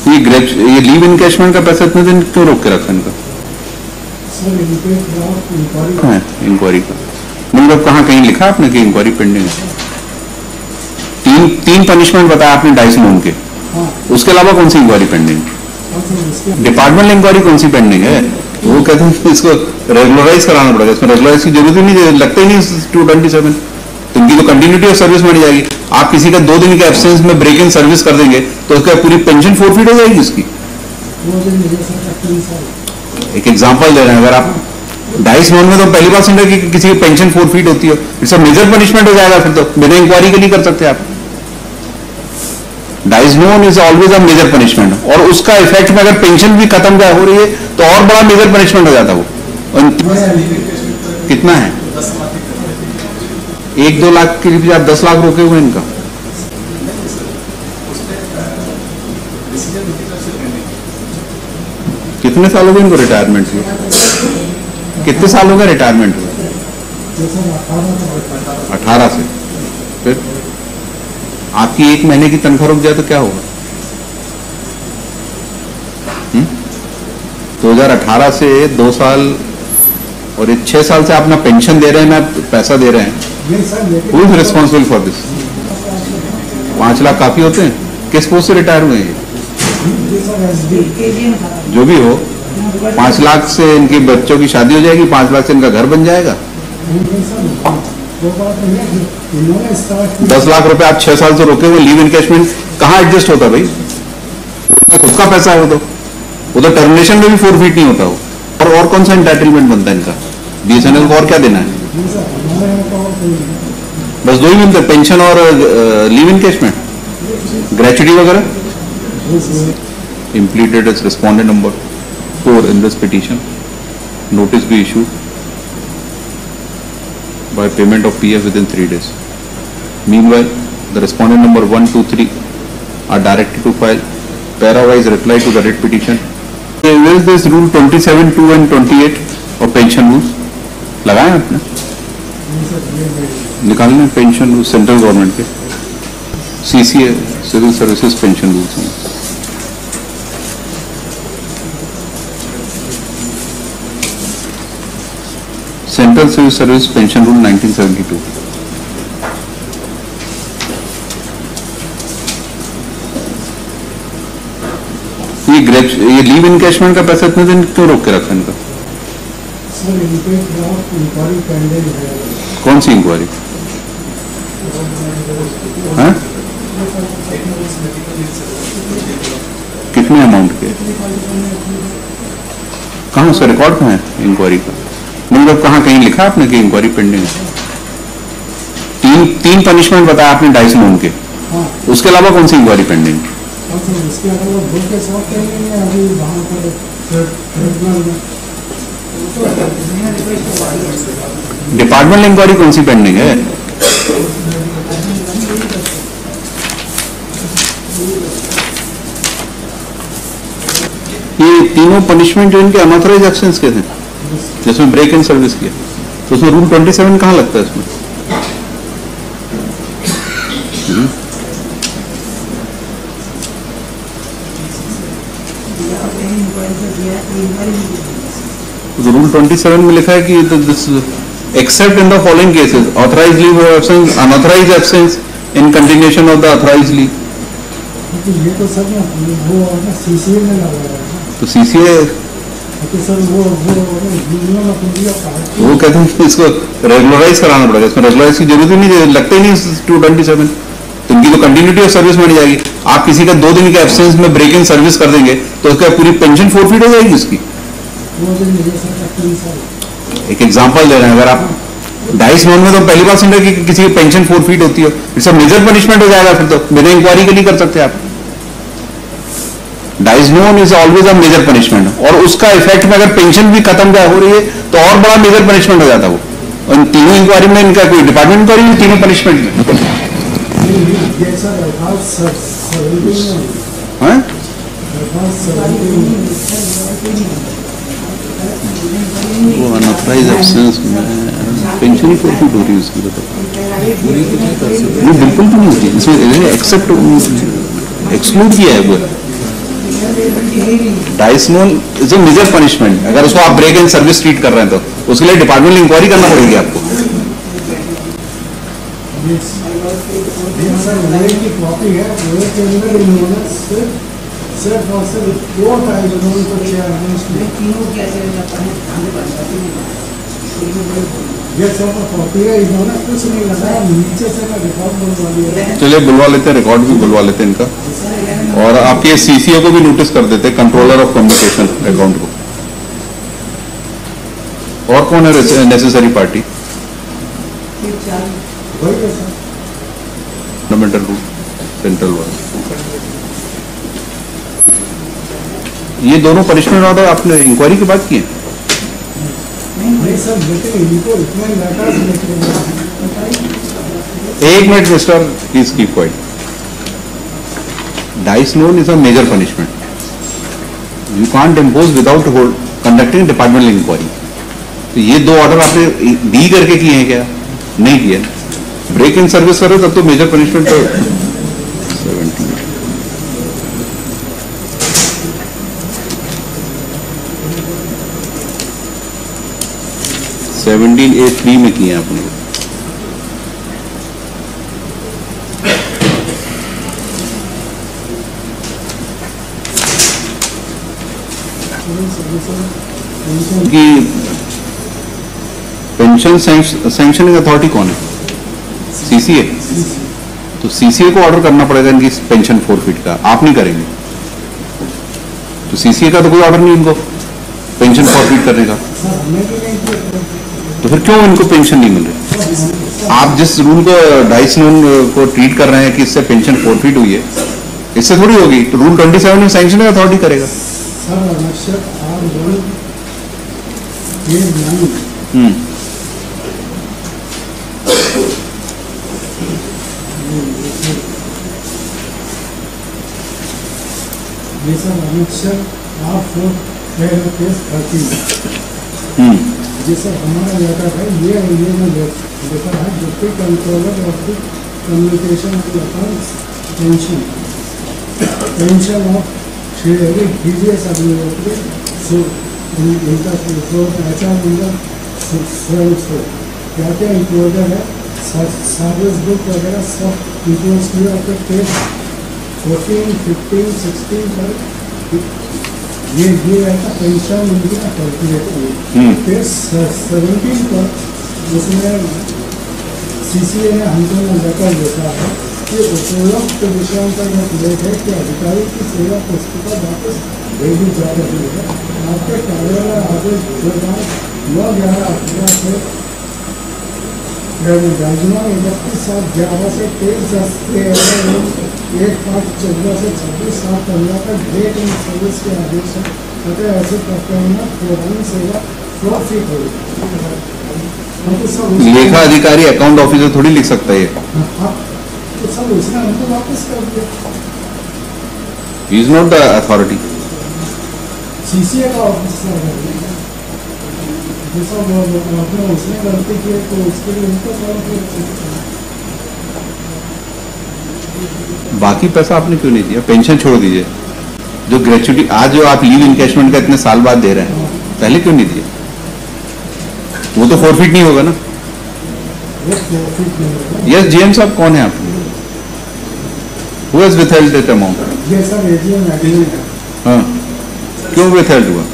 ये leave encashment का पैसा इतने दिन क्यों रोक के रखा इनका? है इंक्वायरी का मतलब कहाँ कहीं लिखा आपने कि इंक्वायरी पेंडिंग है? तीन पनिशमेंट बताया आपने डाइस लोन के, उसके अलावा कौन सी इंक्वायरी पेंडिंग? डिपार्टमेंट इंक्वायरी कौन सी पेंडिंग है? वो कहते हैं इसको रेगुलराइज कराना पड़ेगा, इसमें रेगुलराइज की जरूरत ही नहीं, लगता ही नहीं 227, तो इनकी तो कंटिन्यूटी ऑफ सर्विस मानी जाएगी। आप किसी का 2 दिन के एब्सेंस में ब्रेक इन सर्विस कर देंगे तो उसका पूरी पेंशन फोरफिट हो जाएगी उसकी। एक एग्जांपल दे रहे हैं, अगर आप डाइस लोन में तो पहली बार सुन रहे कि किसी की पेंशन फोरफिट होती है, इट्स अ मेजर पनिशमेंट हो जाएगा, फिर तो बिना इंक्वायरी के नहीं कर सकते आप। Dies non is always a major punishment, और उसका इफेक्ट में अगर पेंशन भी खत्म हो रही है तो और बड़ा मेजर पनिशमेंट हो जाता है वो। कितना है? 1-2 लाख के लिए आप 10 लाख रोके हुए इनका। कितने साल हो गए इनको रिटायरमेंट हुए? कितने साल हो गए रिटायरमेंट हुए? 18 से। फिर आपकी 1 महीने की तनख्वाह रुक जाए तो क्या होगा? 2018 से 2 साल और 6 साल से आप ना पेंशन दे रहे हैं ना पैसा दे रहे हैं। Who is responsible for this? 5 lakh काफी होते हैं? किस पोस्ट से रिटायर हुए हैं? जो भी हो, 5 लाख से इनके बच्चों की शादी हो जाएगी, 5 लाख से इनका घर बन जाएगा। 10 लाख रुपए आप 6 साल से रोके हुए, लीव इनकैशमेंट कहाँ एडजस्ट होता भाई? खुद का पैसा है वो तो टर्मिनेशन में भी फोरफिट नहीं होता वो। और कौन सा एंटाइटलमेंट बनता है इनका? बीएसएनएल को और क्या देना है? बस 2 ही मिलते, पेंशन और लीव इनकैशमेंट, ग्रेचुटी वगैरह। Impleted as respondent number 4 in this petition. Notice be issued by payment of PF within 3 days. Meanwhile, the respondent number 1, 2, 3 are directed to file para-wise reply to the writ petition. Where is this rule 27, 2 and 28 of pension rules? लगाए आपने? निकालने pension rule central government के CCA civil services pension rules हैं। Central civil service pension rule 1972। ये leave encashment का पैसा इतने दिन क्यों रोक के रखा इनका? कौन सी इंक्वायरी? कितने अमाउंट के? कहाँ उसका रिकॉर्ड कहाँ है इंक्वायरी का? मतलब कहाँ कहीं लिखा आपने कि इंक्वायरी पेंडिंग है? तीन पनिशमेंट बताया आपने डाइस लोन के, उसके अलावा कौन सी इंक्वायरी पेंडिंग? डिपार्टमेंट इंक्वायरी कौन सी पेंडिंग है? ये तीनों पनिशमेंट जो इनके अनऑथराइज्ड एक्शंस के थे, जिसमें ब्रेक इन सर्विस किया, तो उसमें रूल 27 कहाँ लगता है इसमें? तो रूल 27 में लिखा है कि this except in the following cases authorised leave of absence, unauthorised absence in continuation of the authorised leave. ये तो सब वो सीसीए में लगा है। तो सीसीए वो कहते हैं कि इसको रेगुलराइज कराना पड़ेगा, इसमें रेगुलराइज की जरूरत ही नहीं, लगता ही नहीं 227, तो इनकी तो कंटिन्यूटी ऑफ सर्विस मानी जाएगी। आप किसी का 2 दिन के एब्सेंस में ब्रेक इन सर्विस कर देंगे तो उसका पूरी पेंशन फोरफिट हो जाएगी उसकी। एक एग्जांपल दे रहे हैं, अगर आप डाइस लोन में तो पहली बार सुन रहे कि किसी की पेंशन फोरफिट होती है, इट्स अ मेजर पनिशमेंट हो जाएगा, फिर तो बिना इंक्वायरी के नहीं कर सकते आप। Dies non is always a major punishment, और उसका इफेक्ट में अगर पेंशन भी खत्म हो रही है तो और बड़ा मेजर पनिशमेंट हो जाता है वो। और तीनों इंक्वायरी में इनका कोई डिपार्टमेंट इंक्वायरी नहीं, तीनों पनिशमेंट में। वो अनऑथराइज्ड एब्सेंस में पेंशन ही फोरफिट हो रही है उसकी, बताओ बिल्कुल भी नहीं होती इसमें, एक्सेप्ट एक्सक्लूड किया है वो। डाइसनोन इज अ मेजर पनिशमेंट। अगर उसको आप ब्रेक इन सर्विस ट्रीट कर रहे हैं तो उसके लिए डिपार्टमेंटल इंक्वायरी करना पड़ेगी आपको। सर लोहे की कॉपी है, लोहे के अंदर इन्होंने सिर्फ और सिर्फ 2 ट्राइब्यूनल को चेयर तीनों कैसे ये सब कॉपी है, इन्होंने कुछ नहीं लगाया, नीचे से का रिकॉर्ड बुलवा लिया। चलिए बुलवा लेते हैं, रिकॉर्ड भी बुलवा लेते हैं इनका, और आपके सीसीओ को भी नोटिस कर देते हैं, कंट्रोलर ऑफ कम्युनिकेशन अकाउंट को। और कौन है necessary party? Fundamental rule central one. ये दोनों पनिशमेंट ऑर्डर आपने इंक्वायरी के बाद किए? नहीं सर, बेटे इनको इतना लेटर्स लिखे। एक minute mister, please keep quiet. Dies non is a major punishment, you can't impose without conducting departmental inquiry. तो ये 2 ऑर्डर आपने डी करके किए हैं क्या? नहीं किए। ब्रेक इन सर्विस करो तब तो मेजर पनिशमेंट तो 17A3 में किए हैं आपने। कि पेंशन सैंक्शनिंग अथॉरिटी कौन है? सीसीए। तो सीसीए को ऑर्डर करना पड़ेगा इनकी पेंशन फोरफिट का, आप नहीं करेंगे तो सीसीए का तो कोई ऑर्डर नहीं इनको पेंशन फोरफिट करने का। तो फिर क्यों इनको पेंशन नहीं मिल रही? आप जिस रूल को डाइसनोन को ट्रीट कर रहे हैं कि इससे पेंशन फोरफिट हुई है, इससे थोड़ी होगी। तो रूल 27 में सैंक्शनिंग अथॉरिटी करेगा। ये सब अनुच्छेद 13 जी सर, हमारा लेटर है ये मैं लेटर है deputy controller of the communication of accounts pension of Shri DGS administrator so इनका एचआर नंबर 7 क्या क्या इंक्लूडेड है, सर्विस बुक वगैरह सब इंक्लूड किया आपके पेज 14, 15, 16 पर ये ऐसा पेंशन उनकी कैलकुलेट हुई। फिर 17 पर उसमें सीसीए ने हमको लेटर लिखा है कि उपरोक्त विषयों का यह उल्लेख है कि अधिकारी की सेवा पुस्तिका वापस भेजी जा रही है। आपके कार्यालय आदेश 9/11/18 से राजनामा 31/7/11 से 1/5/14 से 26/7/15 तक ब्रेक इन सर्विस के आदेश है। अतः ऐसे प्रकरण में प्रधान सेवा फोरफिट होगी। लेखा अधिकारी अकाउंट ऑफिसर थोड़ी लिख सकता है ये। तो सब उसने हमको वापस कर दिया। He is not the authority. CCA का ऑफिसर है, उसने गलती की तो उसके लिए उनको बाकी पैसा आपने क्यों नहीं दिया? पेंशन छोड़ दीजिए, जो ग्रेचुटी आज जो आप लीव इनकैशमेंट का इतने साल बाद दे रहे हैं, पहले क्यों नहीं दिए? वो तो फोरफिट नहीं होगा ना। यस जीएम साहब, कौन है आप? Who has withheld that amount? ये सब एजीएम है। हाँ, क्यों withheld हुआ?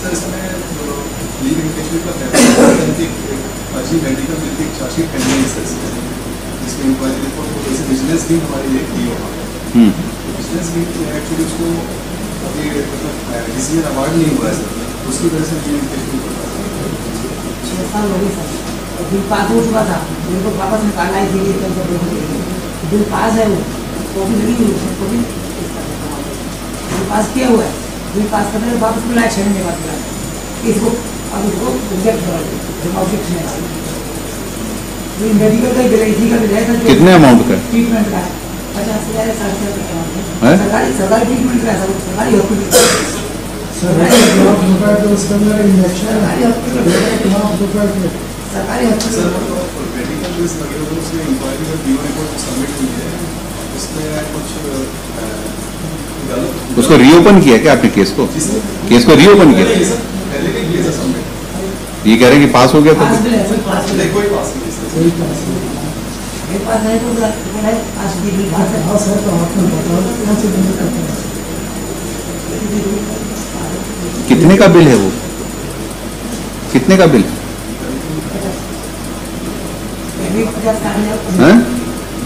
सर इसमें लीव इनकैशमेंट का फर्जी मेडिकल बिल चार्जशीट पेंडिंग है सर, इसमें इंक्वायरी रिपोर्ट जैसे बिजनेस लीव हमारी एक दी होगा, बिजनेस लीव तो एक्चुअली उसको अभी मतलब डिसीजन अवार्ड नहीं हुआ है सर, उसकी वजह से लीव इनकैशमेंट होता है। 6 साल हो गए सर, बिल पास हो चुका था, मेरे को वापस निकालना ही चाहिए, बिल पास है, वो कॉपी लगी हुई है, कॉपी बिल पास किया हुआ है, बिल पास करने के वापस बुलाया 6 महीने बाद बुलाया, इसको अब उसको रिजेक्ट करा दिया, ऑब्जेक्शन है। मेडिकल का बिल इसी का बिल है। कितने अमाउंट का? ट्रीटमेंट का 50,000 60,000 सरकारी ट्रीटमेंट का है, सरकारी हॉस्पिटल सरकारी ₹1,00,000 तो उसके अंदर इंजेक्शन ₹1,00,000 सरकारी हॉस्पिटल। मेडिकल बिल्स लगे हुए उसमें इंक्वायरी का ड्यू रिपोर्ट सबमिट हुई है, उसमें कुछ गलत उसको रीओपन किया क्या आपने केस को रीओपन किया? पहले भी किया था सबमिट। ये कह रहे हैं कि पास हो गया था। पास बिल है, कोई पास बिल है। कोई पास नहीं है। कोई पास नहीं। मेरे पास है तो बोला है पास की बिल पास है। हाँ सर, तो आपने बताओ कौन से दिन करते हैं? कितने का बिल है वो? कितने का बिल पहले 50 का है। है?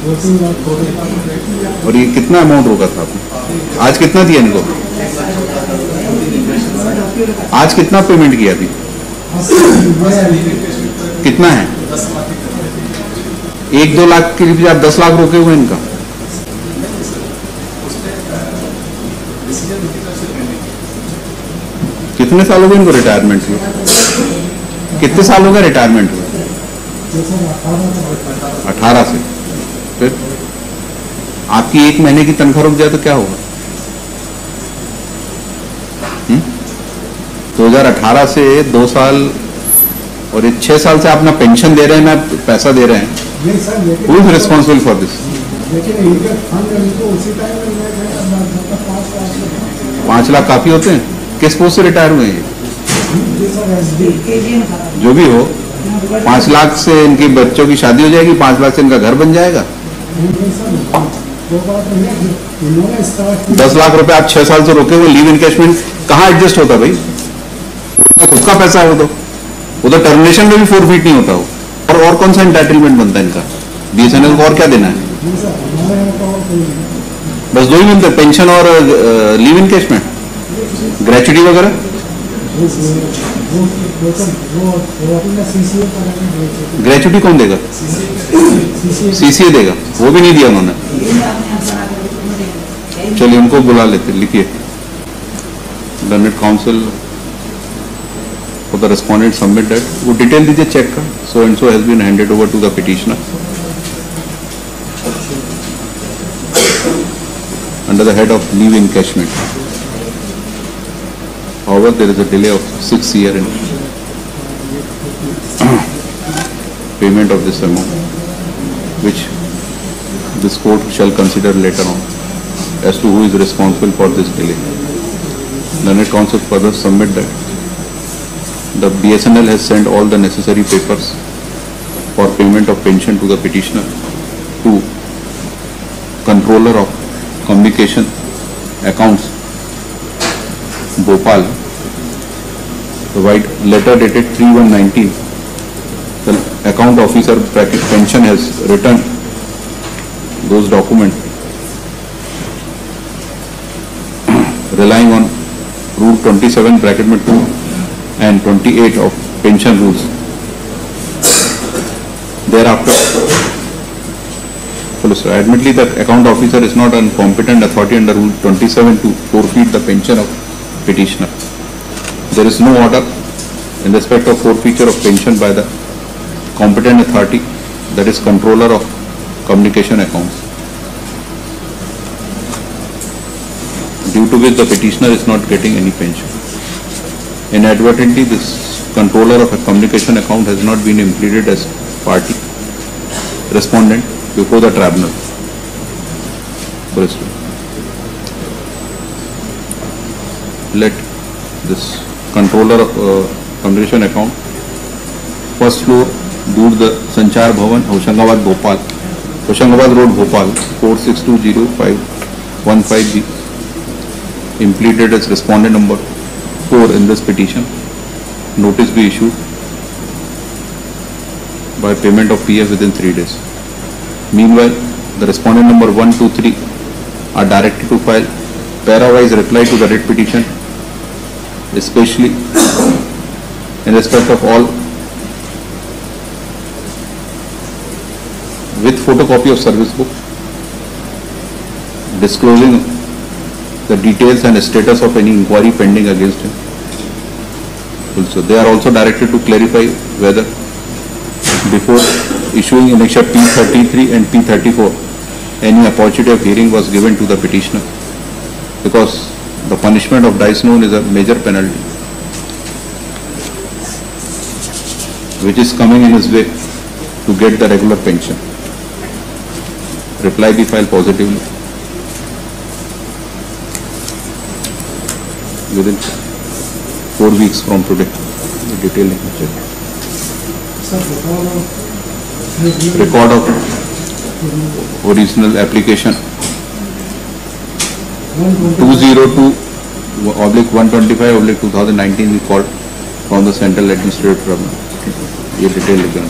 2-3 लाख करोड़। और ये कितना अमाउंट रोका था आपने? आज कितना दिया इनको? आज कितना पेमेंट किया अभी? कितना है? 1-2 लाख के लिए आप 10 लाख रोके हुए इनका? कितने साल हो गए इनको रिटायरमेंट हुए? कितने साल हो गए रिटायरमेंट हुए? 18 से। फिर आपकी 1 महीने की तनख्वाह रुक जाए तो क्या होगा? 2018 से 2 साल और ये 6 साल से आप ना पेंशन दे रहे हैं ना पैसा दे रहे हैं। नहीं सर, लेकिन who is responsible for this? लेकिन इनका फंड इनको उसी टाइम में मिला था, 5 लाख। 5 लाख काफी होते हैं? किस पोस्ट से रिटायर हुए हैं? जी सर, एसडी। एजीएम खाता जो भी हो, 5 लाख से इनके बच्चों की शादी हो जाएगी, 5 लाख से इनका घर बन जाएगा। नहीं सर, वो बात नहीं है कि इन्होंने स्टार्ट 10 लाख रुपए आप 6 साल से रोके हुए, लीव इनकैशमेंट कहाँ एडजस्ट होता भाई? खुद का पैसा है वो तो टर्मिनेशन में भी फोरफीट नहीं होता वो। और कौन सा एंटाइटलमेंट बनता है इनका? बीएसएनएल को और क्या देना है? नहीं सर, हमारे यहाँ तो और कोई नहीं। बस 2 ही मिलते हैं, पेंशन और लीव इनकैशमेंट, ग्रेचुटी वगैरह। वो अपना सीसीए का ग्रेचुटी कौन देगा? सीसीए देगा, वो भी नहीं दिया उन्होंने। चलिए उनको बुला लेते, लिखिए। Learned counsel for the respondent submit that, वो डिटेल दीजिए चेक का। So and so has been handed over to the petitioner under the head of leave encashment. However, there is a delay of 6 years in payment of this amount, which this court shall consider later on as to who is responsible for this delay. Learned counsel further submit that the BSNL has sent all the necessary papers for payment of pension to the petitioner to controller of communication accounts Bhopal, provide letter dated 3/1/19. The account officer bracket pension has returned those documents relying on rule 27 bracket में 2 and 28 of pension rules. Thereafter, admittedly the account officer is not a competent authority under rule 27 to forfeit the pension of petitioner. There is no order in respect of forfeiture of pension by the competent authority, that is controller of communication accounts, due to which the petitioner is not getting any pension. Inadvertently, this controller of a communication account has not been implemented as party respondent before the tribunal. Let this controller of communication account, first floor, Durd Sanchar Bhavan, Hoshangabad, Bhopal, Hoshangabad Road, Bhopal, 46205115B, implemented as respondent number 4 in this petition. Notice be issued by payment of PF within 3 days. Meanwhile, the respondent number 1, 2, 3 are directed to file para-wise reply to the writ petition, especially in respect of all, with photocopy of service book, disclosing the details and status of any inquiry pending against him. Also, they are also directed to clarify whether before issuing annexure P33 and P34 any opportunity of hearing was given to the petitioner, because the punishment of dice known is a major penalty which is coming in his way to get the regular pension. Reply be filed positively. within 4 weeks from today. The detail you can check. Sir, Record of original application 202/125/2019 we called from the Central Administrative Tribunal. ये detail लिख देना।